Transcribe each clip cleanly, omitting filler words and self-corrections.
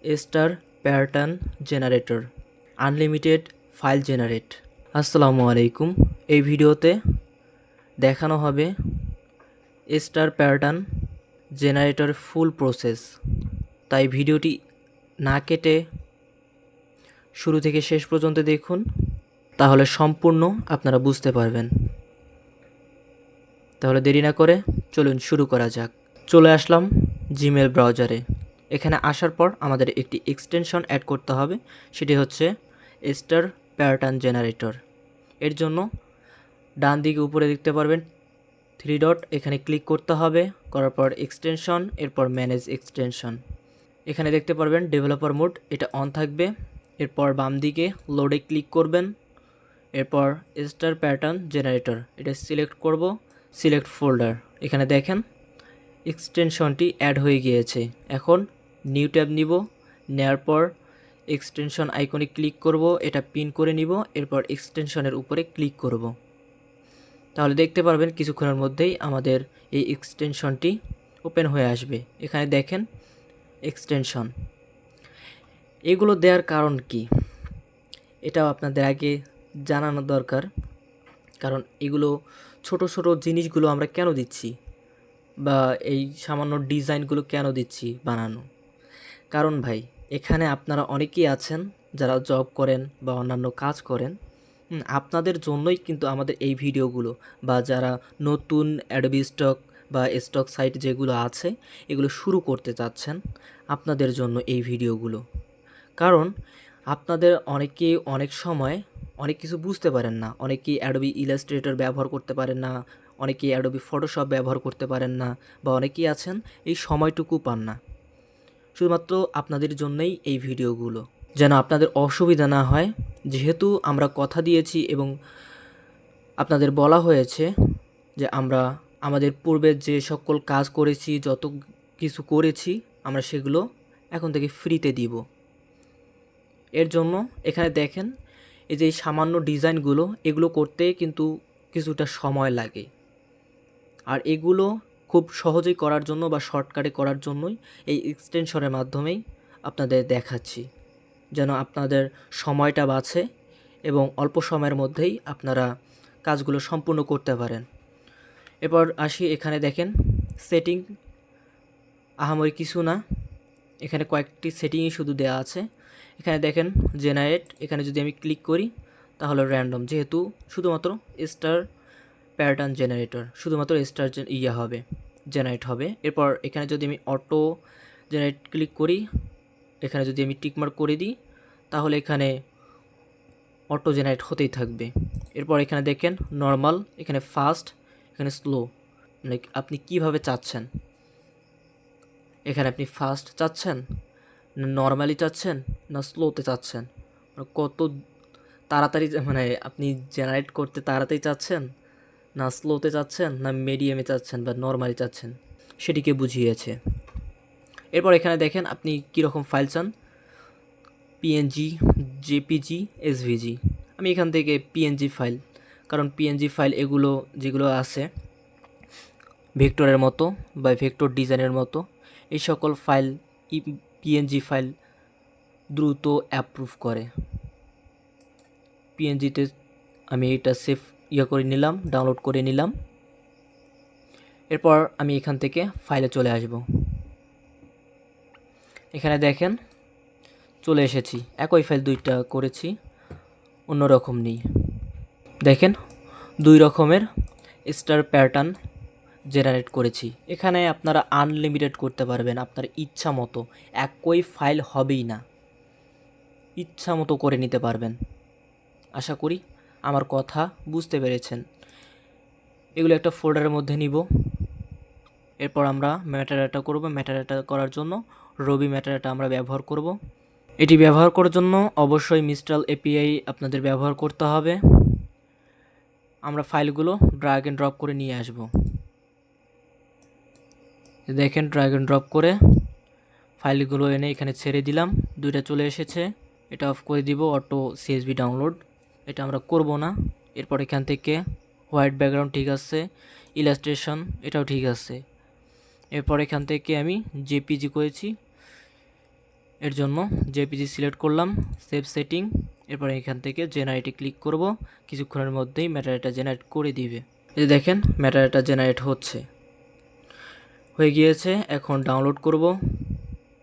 Star pattern generator unlimited file generate. আসসালামু আলাইকুম। এই ভিডিওতে দেখানো হবে স্টার প্যাটার্ন জেনারেটর ফুল প্রসেস, তাই ভিডিওটি না কেটে শুরু থেকে শেষ পর্যন্ত দেখুন, তাহলে সম্পূর্ণ আপনারা বুঝতে পারবেন। তাহলে দেরি না করে চলুন শুরু করা যাক। চলে আসলাম জিমেল ব্রাউজারে। এখানে আসার পর আমাদের একটি এক্সটেনশন অ্যাড করতে হবে, সেটি হচ্ছে স্টার প্যাটার্ন জেনারেটর। এর জন্য ডান দিকে উপরে দেখতে পারবেন 3 ডট, এখানে ক্লিক করতে হবে। করার পর এক্সটেনশন, এরপর ম্যানেজ এক্সটেনশন। এখানে দেখতে পারবেন ডেভেলপার মোড, এটা অন থাকবে। এরপর বাম দিকে লোডে ক্লিক করবেন। এরপর স্টার প্যাটার্ন জেনারেটর এটা সিলেক্ট করব, সিলেক্ট ফোল্ডার। এখানে দেখেন এক্সটেনশনটি অ্যাড হয়ে গিয়েছে। এখন নিউ ট্যাব নিব, নেওয়ার পর এক্সটেনশন আইকনে ক্লিক করব, এটা পিন করে নিব। এরপর এক্সটেনশনের উপরে ক্লিক করব, তাহলে দেখতে পারবেন কিছুক্ষণের মধ্যেই আমাদের এই এক্সটেনশনটি ওপেন হয়ে আসবে। এখানে দেখেন এক্সটেনশন। এগুলো দেওয়ার কারণ কি, এটাও আপনাদের আগে জানানো দরকার। কারণ এগুলো ছোট ছোট জিনিসগুলো আমরা কেন দিচ্ছি, বা এই সামান্য ডিজাইনগুলো কেন দিচ্ছি বানানো। কারণ ভাই, এখানে আপনারা অনেকেই আছেন যারা জব করেন বা অন্যান্য কাজ করেন, আপনাদের জন্যই কিন্তু আমাদের এই ভিডিওগুলো। বা যারা নতুন অ্যাডোবি স্টক বা স্টক সাইট যেগুলো আছে এগুলো শুরু করতে চাচ্ছেন, আপনাদের জন্য এই ভিডিওগুলো। কারণ আপনাদের অনেকেই অনেক সময় অনেক কিছু বুঝতে পারেন না, অনেকেই অ্যাডোবি ইলাস্ট্রেটর ব্যবহার করতে পারেন না, অনেকেই অ্যাডোবি ফটোশপ ব্যবহার করতে পারেন না, বা অনেকেই আছেন এই সময়টুকু পান না। শুধুমাত্র আপনাদের জন্যই এই ভিডিওগুলো, যেন আপনাদের অসুবিধা না হয়। যেহেতু আমরা কথা দিয়েছি এবং আপনাদের বলা হয়েছে যে আমরা আমাদের পূর্বে যে সকল কাজ করেছি, যত কিছু করেছি আমরা সেগুলো এখন থেকে ফ্রিতে দিব। এর জন্য এখানে দেখেন এই যে সামান্য ডিজাইনগুলো, এগুলো করতে কিন্তু কিছুটা সময় লাগে। আর এগুলো খুব সহজেই করার জন্য বা শর্টকাটে করার জন্যই এই এক্সটেনশনের মাধ্যমেই আপনাদের দেখাচ্ছি, যেন আপনাদের সময়টা বাঁচে এবং অল্প সময়ের মধ্যেই আপনারা কাজগুলো সম্পূর্ণ করতে পারেন। এরপর আসি, এখানে দেখেন সেটিং আহামরি কিছু না, এখানে কয়েকটি সেটিংই শুধু দেওয়া আছে। এখানে দেখেন জেনারেট, এখানে যদি আমি ক্লিক করি তাহলে র্যান্ডম, যেহেতু শুধুমাত্র স্টার প্যাটার্ন জেনারেটর, শুধুমাত্র স্টার হবে, জেনারেট হবে। এরপর এখানে যদি আমি অটো জেনারেট ক্লিক করি, এখানে যদি আমি টিকমার্ক করে দিই তাহলে এখানে অটো জেনারেট হতেই থাকবে। এরপর এখানে দেখেন নর্মাল, এখানে ফাস্ট, এখানে স্লো, মানে আপনি কিভাবে চাচ্ছেন। এখানে আপনি ফাস্ট চাচ্ছেন, না নর্মালি চাচ্ছেন, না স্লোতে চাচ্ছেন, কত তাড়াতাড়ি মানে আপনি জেনারেট করতে তাড়াতাড়ি চাচ্ছেন, না স্লোতে চাচ্ছেন, না মিডিয়ামে চাচ্ছেন, বা নর্মালি চাচ্ছেন, সেটিকে বুঝিয়েছে। এরপর এখানে দেখেন আপনি কীরকম ফাইল চান, পিএনজি, জেপিজি, এসভিজি। আমি এখান থেকে পিএনজি ফাইল, কারণ পিএনজি ফাইল এগুলো যেগুলো আছে ভেক্টরের মতো বা ভেক্টর ডিজাইনের মতো, এই সকল ফাইল পিএনজি ফাইল দ্রুত অ্যাপ্রুভ করে। পিএনজিতে আমি এটা সেভ করে নিলাম, ডাউনলোড করে নিলাম। এরপর আমি এখান থেকে ফাইলে চলে আসব। এখানে দেখেন চলে এসেছি, একই ফাইল দুইটা করেছি, অন্যরকম নেই। দেখেন 2 রকমের স্টার প্যাটার্ন জেনারেট করেছি। এখানে আপনারা আনলিমিটেড করতে পারবেন আপনার ইচ্ছা মতো, একই ফাইল হবেই না, ইচ্ছা মতো করে নিতে পারবেন। আশা করি আমার কথা বুঝতে পেরেছেন। এগুলো একটা ফোল্ডারের মধ্যে নিব। এরপর আমরা ম্যাটাডাটা করব। ম্যাটাডাটা করার জন্য রবি ম্যাটাডাটা আমরা ব্যবহার করব। এটি ব্যবহার করার জন্য অবশ্যই মিস্ট্রাল এপিআই আপনাদের ব্যবহার করতে হবে। আমরা ফাইলগুলো ড্র্যাগ এন্ড ড্রপ করে নিয়ে আসব। দেখেন ড্র্যাগ এন্ড ড্রপ করে ফাইলগুলো এনে এখানে ছেড়ে দিলাম, 2টা চলে এসেছে। এটা অফ করে দিব, অটো সিএসভি ডাউনলোড, এটা আমরা করব না। এরপর এখান থেকে হোয়াইট ব্যাকগ্রাউন্ড ঠিক আছে, ইলাস্ট্রেশন এটাও ঠিক আছে। এরপর এখান থেকে আমি জেপিজি করেছি, এর জন্য জেপিজি সিলেক্ট করলাম, সেভ সেটিং, এরপর এখান থেকে জেনারেটে ক্লিক করব। কিছুক্ষণের মধ্যেই ম্যাটাডাটা জেনারেট করে দিবে। এই দেখেন ম্যাটাডাটা জেনারেট হয়ে গিয়েছে। এখন ডাউনলোড করব।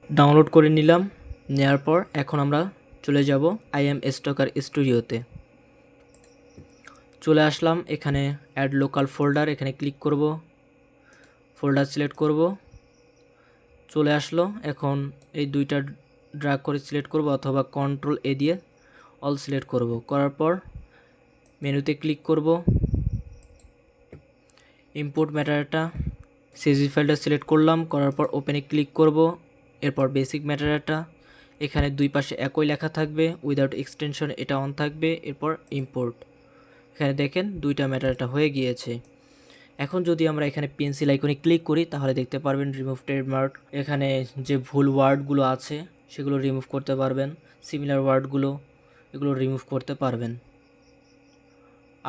ডাউনলোড করে নিলাম। নেওয়ার পর এখন আমরা চলে যাব আইএম স্টকার স্টুডিওতে। চলে আসলাম, এখানে অ্যাড লোকাল ফোল্ডার, এখানে ক্লিক করব, ফোল্ডার সিলেক্ট করব। চলে আসলো। এখন এই দুইটা ড্র্যাগ করে সিলেক্ট করব অথবা কন্ট্রোল এ দিয়ে অল সিলেক্ট করব। করার পর মেনুতে ক্লিক করব, ইম্পোর্ট ম্যাটাডাটা সিএসভি ফাইলটা সিলেক্ট করলাম। করার পর ওপেনে ক্লিক করব। এরপর বেসিক ম্যাটাডাটা, এখানে দুই পাশে একই লেখা থাকবে, উইদাউট এক্সটেনশন এটা অন থাকবে। এরপর ইম্পোর্ট, এখানে দেখেন দুইটা ম্যাটাডাটা হয়ে গিয়েছে। এখন যদি আমরা এখানে পেন্সিল আইকনে ক্লিক করি তাহলে দেখতে পারবেন রিমুভ ট্রেডমার্ক। এখানে যে ভুল ওয়ার্ডগুলো আছে সেগুলো রিমুভ করতে পারবেন, সিমিলার ওয়ার্ডগুলো এগুলো রিমুভ করতে পারবেন।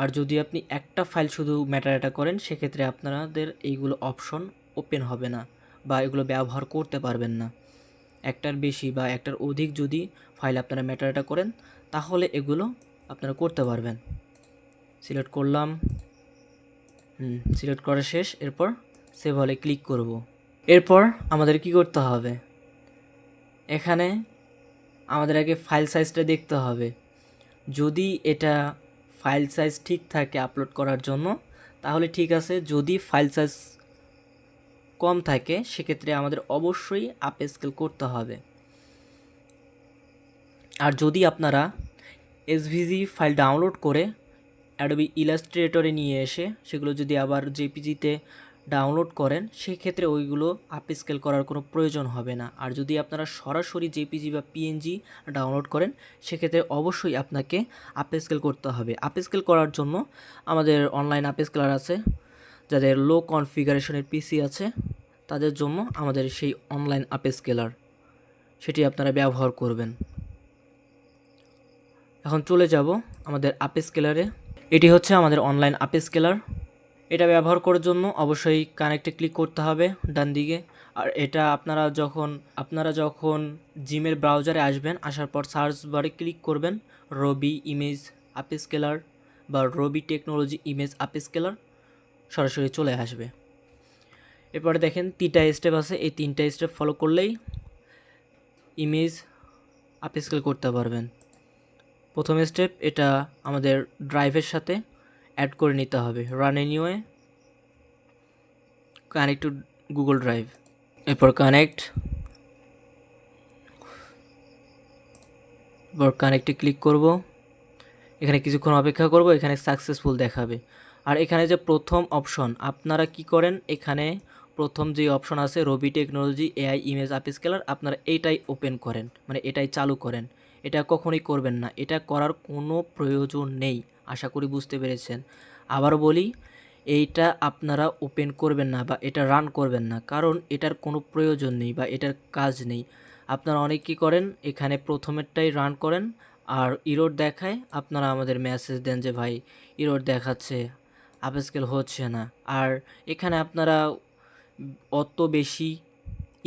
আর যদি আপনি একটা ফাইল শুধু ম্যাটাডাটা করেন সেক্ষেত্রে আপনাদের এইগুলো অপশন ওপেন হবে না বা এগুলো ব্যবহার করতে পারবেন না। একটার বেশি বা একটার অধিক যদি ফাইল আপনারা ম্যাটাডাটা করেন তাহলে এগুলো আপনারা করতে পারবেন। সিলেক্ট করলাম, সিলেক্ট করা শেষ। এরপর সেভ হলে ক্লিক করব। এরপর আমাদের কি করতে হবে, এখানে আমাদের আগে ফাইল সাইজটা দেখতে হবে। যদি এটা ফাইল সাইজ ঠিক থাকে আপলোড করার জন্য তাহলে ঠিক আছে, যদি ফাইল সাইজ কম থাকে সেক্ষেত্রে আমাদের অবশ্যই আপ স্কেল করতে হবে। আর যদি আপনারা এসভিজি ফাইল ডাউনলোড করে অ্যাডোবি ইলাস্ট্রেটরে নিয়ে এসে সেগুলো যদি আবার জেপিজিতে ডাউনলোড করেন সেক্ষেত্রে ওইগুলো আপ স্কেল করার কোনো প্রয়োজন হবে না। আর যদি আপনারা সরাসরি জেপিজি বা পিএনজি ডাউনলোড করেন সেক্ষেত্রে অবশ্যই আপনাকে আপ স্কেল করতে হবে। আপ স্কেল করার জন্য আমাদের অনলাইন আপ স্কেলার আছে, যাদের লো কনফিগারেশনের পিসি আছে তাদের জন্য আমাদের সেই অনলাইন আপ স্কেলার, সেটি আপনারা ব্যবহার করবেন। এখন চলে যাব আমাদের আপ স্কেলারে। এটি হচ্ছে আমাদের অনলাইন আপ স্কেলার। এটা ব্যবহার করার জন্য অবশ্যই কানেক্টে ক্লিক করতে হবে ডান দিকে। আর এটা আপনারা যখন জিমেল ব্রাউজারে আসবেন, আসার পর সার্চ বারে ক্লিক করবেন রবি ইমেজ আপ স্কেলার বা রবি টেকনোলজি ইমেজ আপ স্কেলার, সরাসরি চলে আসবে। এরপরে দেখেন 3টা স্টেপ আছে, এই 3টা স্টেপ ফলো করলেই ইমেজ আপ স্কেল করতে পারবেন। প্রথম স্টেপ, এটা আমাদের ড্রাইভের সাথে অ্যাড করে নিতে হবে। Run anyway, connect to Google drive, এরপর কানেক্টে ক্লিক করব। এখানে কিছুক্ষণ অপেক্ষা করব, এখানে সাকসেসফুল দেখাবে। আর এখানে যে প্রথম অপশন, আপনারা কি করেন, এখানে প্রথম যে অপশন আছে রবি টেকনোলজি এআই ইমেজ আপ স্কেলার, আপনারা এইটাই ওপেন করেন, মানে এটাই চালু করেন। এটা কখনোই করবেন না, এটা করার কোনো প্রয়োজন নেই। আশা করি বুঝতে পেরেছেন। আবার বলি, এইটা আপনারা ওপেন করবেন না বা এটা রান করবেন না, কারণ এটার কোনো প্রয়োজন নেই বা এটার কাজ নেই। আপনারা অনেক কী করেন, এখানে প্রথমেরটাই রান করেন আর ইরোর দেখায়, আপনারা আমাদের মেসেজ দেন যে ভাই ইরোর দেখাচ্ছে, আপ স্কেল হচ্ছে না। আর এখানে আপনারা অত বেশি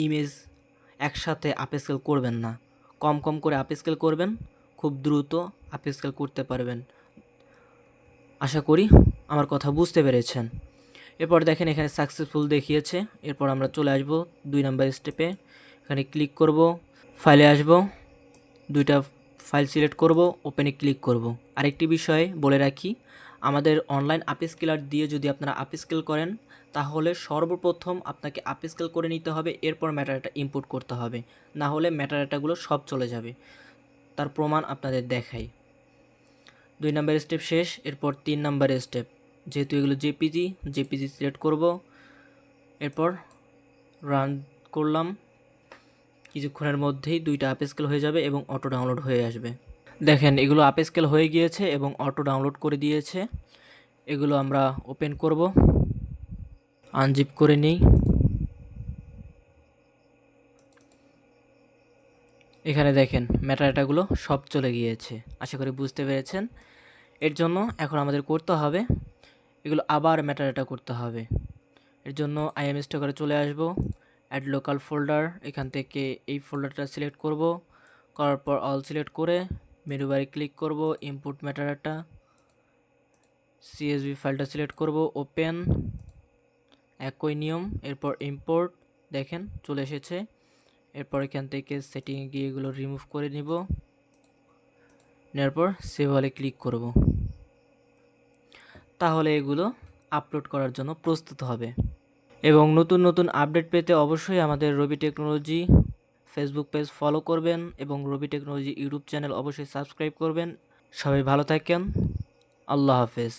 ইমেজ একসাথে আপ স্কেল করবেন না, কম কম করে আপ স্কেল করবেন, খুব দ্রুত আপ স্কেল করতে পারবেন। আশা করি আমার কথা বুঝতে পেরেছেন। এরপর দেখেন এখানে সাকসেসফুল দেখিয়েছে। এরপর আমরা চলে আসব 2 নম্বর স্টেপে। এখানে ক্লিক করব, ফাইলে আসব, 2টা ফাইল সিলেক্ট করব, ওপেনে ক্লিক করব। আরেকটি বিষয় বলে রাখি, আমাদের অনলাইন আপ স্কেলার দিয়ে যদি আপনারা আপ স্কেল করেন তাহলে সর্বপ্রথম আপনাকে আপ স্কেল করে নিতে হবে, এরপর ম্যাটাডাটা ইনপুট করতে হবে, না হলে ম্যাটাডাটাগুলো সব চলে যাবে। তার প্রমাণ আপনাদের দেখাই। 2 নম্বর স্টেপ শেষ। এরপর 3 নম্বর স্টেপ, যেহেতু এগুলো জেপিজি সিলেক্ট করব, এরপর রান করলাম। কিছুক্ষণের মধ্যেই 2টা আপ স্কেল হয়ে যাবে এবং অটো ডাউনলোড হয়ে আসবে। দেখেন এগুলো আপ স্কেল হয়ে গিয়েছে এবং অটো ডাউনলোড করে দিয়েছে। এগুলো আমরা ওপেন করব, আনজিপ করে নিই। এখানে দেখেন ম্যাটাডাটাগুলো সব চলে গিয়েছে। আশা করি বুঝতে পেরেছেন। এর জন্য এখন আমাদের করতে হবে, এগুলো আবার ম্যাটাডাটা করতে হবে। এর জন্য আইএম স্টকারে চলে আসব, অ্যাড লোকাল ফোল্ডার, এখান থেকে এই ফোল্ডারটা সিলেক্ট করব, করার পর অল সিলেক্ট করে মেনু বারে ক্লিক করব, ইনপুট মেটাডাটা, CSV ফাইলটা সিলেক্ট করব, ওপেন, একই নিয়ম, এরপর ইম্পোর্ট, দেখেন চলে এসেছে। এরপর এখান থেকে সেটিংয়ে গিয়ে এগুলো রিমুভ করে নিব, নেওয়ার পর সেভ অলে ক্লিক করব। তাহলে এগুলো আপলোড করার জন্য প্রস্তুত হবে। এবং নতুন নতুন আপডেট পেতে অবশ্যই আমাদের রবি টেকনোলজি ফেসবুক পেজ ফলো করবেন এবং রবি টেকনোলজি ইউটিউব চ্যানেল অবশ্যই সাবস্ক্রাইব করবেন। সবাই ভালো থাকেন, আল্লাহ হাফেজ।